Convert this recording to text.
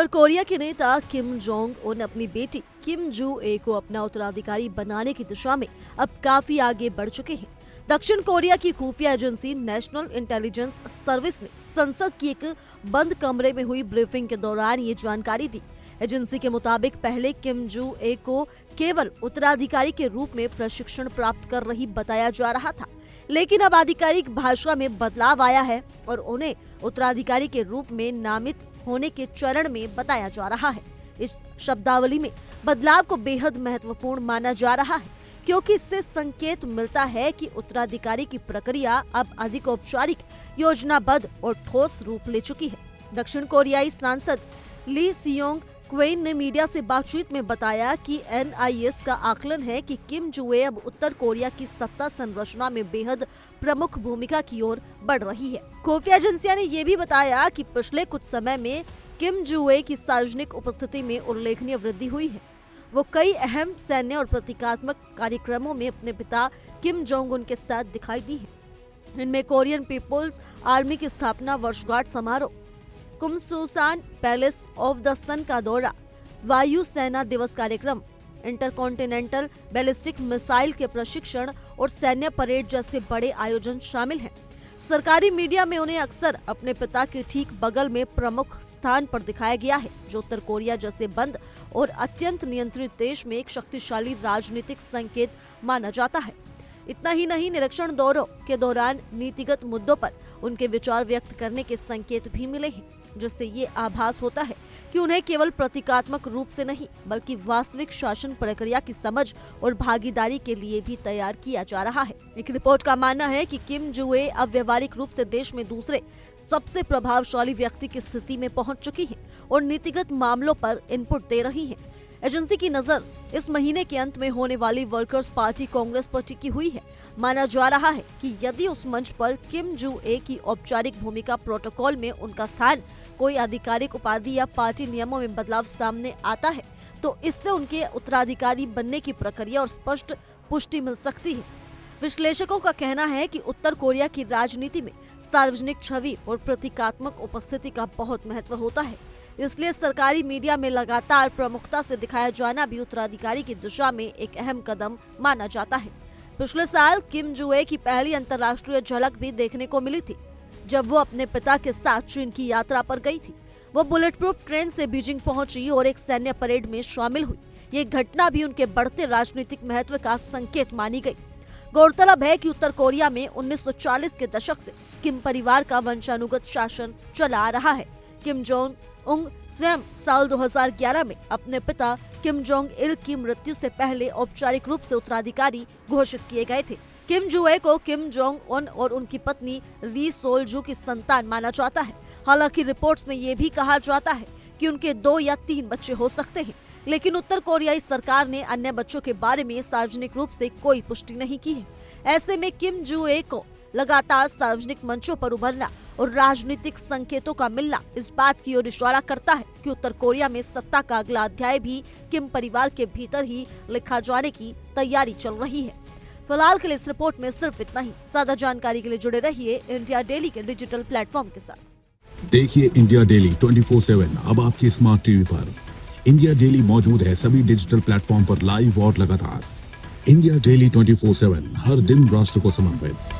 उत्तर Korea के नेता Kim Jong Un अपनी बेटी किम जू ए को अपना उत्तराधिकारी बनाने की दिशा में अब काफी आगे बढ़ चुके हैं। दक्षिण कोरिया की खुफिया एजेंसी नेशनल इंटेलिजेंस सर्विस ने संसद की एक बंद कमरे में हुई ब्रीफिंग के दौरान ये जानकारी दी। एजेंसी के मुताबिक पहले किम जू ए को केवल उत्तराधिकारी के रूप में प्रशिक्षण प्राप्त कर रही बताया जा रहा था, लेकिन अब आधिकारिक भाषा में बदलाव आया है और उन्हें उत्तराधिकारी के रूप में नामित होने के चरण में बताया जा रहा है। इस शब्दावली में बदलाव को बेहद महत्वपूर्ण माना जा रहा है, क्योंकि इससे संकेत मिलता है कि उत्तराधिकारी की प्रक्रिया अब अधिक औपचारिक, योजनाबद्ध और ठोस रूप ले चुकी है। दक्षिण कोरियाई सांसद ली सियोंग क्वेन ने मीडिया से बातचीत में बताया कि NIS का आकलन है कि किम जुए अब उत्तर कोरिया की सत्ता संरचना में बेहद प्रमुख भूमिका की ओर बढ़ रही है। खुफिया एजेंसियां ने यह भी बताया कि पिछले कुछ समय में किम जुए की सार्वजनिक उपस्थिति में उल्लेखनीय वृद्धि हुई है। वो कई अहम सैन्य और प्रतीकात्मक कार्यक्रमों में अपने पिता किम जोंग उन के साथ दिखाई दी है। इनमें कोरियन पीपुल्स आर्मी की स्थापना वर्षगांठ समारोह, कुमसुसान पैलेस ऑफ द सन का दौरा, वायु सेना दिवस कार्यक्रम, इंटरकॉन्टिनेंटल बैलिस्टिक मिसाइल के प्रशिक्षण और सैन्य परेड जैसे बड़े आयोजन शामिल हैं। सरकारी मीडिया में उन्हें अक्सर अपने पिता के ठीक बगल में प्रमुख स्थान पर दिखाया गया है, जो उत्तर कोरिया जैसे बंद और अत्यंत नियंत्रित देश में एक शक्तिशाली राजनीतिक संकेत माना जाता है। इतना ही नहीं, निरीक्षण दौरों के दौरान नीतिगत मुद्दों पर उनके विचार व्यक्त करने के संकेत भी मिले हैं, जिससे ये आभास होता है कि उन्हें केवल प्रतीकात्मक रूप से नहीं बल्कि वास्तविक शासन प्रक्रिया की समझ और भागीदारी के लिए भी तैयार किया जा रहा है। एक रिपोर्ट का मानना है कि किम जुए अब व्यवहारिक रूप से देश में दूसरे सबसे प्रभावशाली व्यक्ति की स्थिति में पहुंच चुकी हैं और नीतिगत मामलों पर इनपुट दे रही हैं। एजेंसी की नजर इस महीने के अंत में होने वाली वर्कर्स पार्टी कांग्रेस पर टिकी हुई है। माना जा रहा है कि यदि उस मंच पर किम जू ए की औपचारिक भूमिका प्रोटोकॉल में उनका स्थान, कोई आधिकारिक उपाधि या पार्टी नियमों में बदलाव सामने आता है, तो इससे उनके उत्तराधिकारी बनने की प्रक्रिया और स्पष्ट पुष्टि मिल सकती है। विश्लेषकों का कहना है कि उत्तर कोरिया की राजनीति में सार्वजनिक छवि और प्रतीकात्मक उपस्थिति का बहुत महत्व होता है, इसलिए सरकारी मीडिया में लगातार प्रमुखता से दिखाया जाना भी उत्तराधिकारी की दिशा में एक अहम कदम माना जाता है। पिछले साल किम जुए की पहली अंतर्राष्ट्रीय झलक भी देखने को मिली थी, जब वो अपने पिता के साथ चीन की यात्रा पर गई थी। वो बुलेट प्रूफ ट्रेन से बीजिंग पहुंची और एक सैन्य परेड में शामिल हुई। ये घटना भी उनके बढ़ते राजनीतिक महत्व का संकेत मानी गई। गौरतलब है कि उत्तर कोरिया में 1940 के दशक से किम परिवार का वंशानुगत शासन चला आ रहा है। किम जोंग उंग स्वयं साल 2011 में अपने पिता किम जोंग इल की मृत्यु से पहले औपचारिक रूप से उत्तराधिकारी घोषित किए गए थे। किम जुए को किम जोंग उन और उनकी पत्नी री सोल जू की संतान माना जाता है। हालांकि रिपोर्ट्स में ये भी कहा जाता है कि उनके 2 या 3 बच्चे हो सकते हैं, लेकिन उत्तर कोरियाई सरकार ने अन्य बच्चों के बारे में सार्वजनिक रूप से कोई पुष्टि नहीं की है। ऐसे में किम जुए को लगातार सार्वजनिक मंचों पर उभरना और राजनीतिक संकेतों का मिलना इस बात की ओर इशारा करता है कि उत्तर कोरिया में सत्ता का अगला अध्याय भी किम परिवार के भीतर ही लिखा जाने की तैयारी चल रही है। फिलहाल के लिए इस रिपोर्ट में सिर्फ इतना ही। ज्यादा जानकारी के लिए जुड़े रहिए इंडिया डेली के डिजिटल प्लेटफॉर्म के साथ। देखिए इंडिया डेली 24/7 अब आपकी स्मार्ट टीवी पर। इंडिया डेली मौजूद है सभी डिजिटल प्लेटफॉर्म पर लाइव और लगातार। इंडिया डेली 24/7 हर दिन राष्ट्र को समर्पित।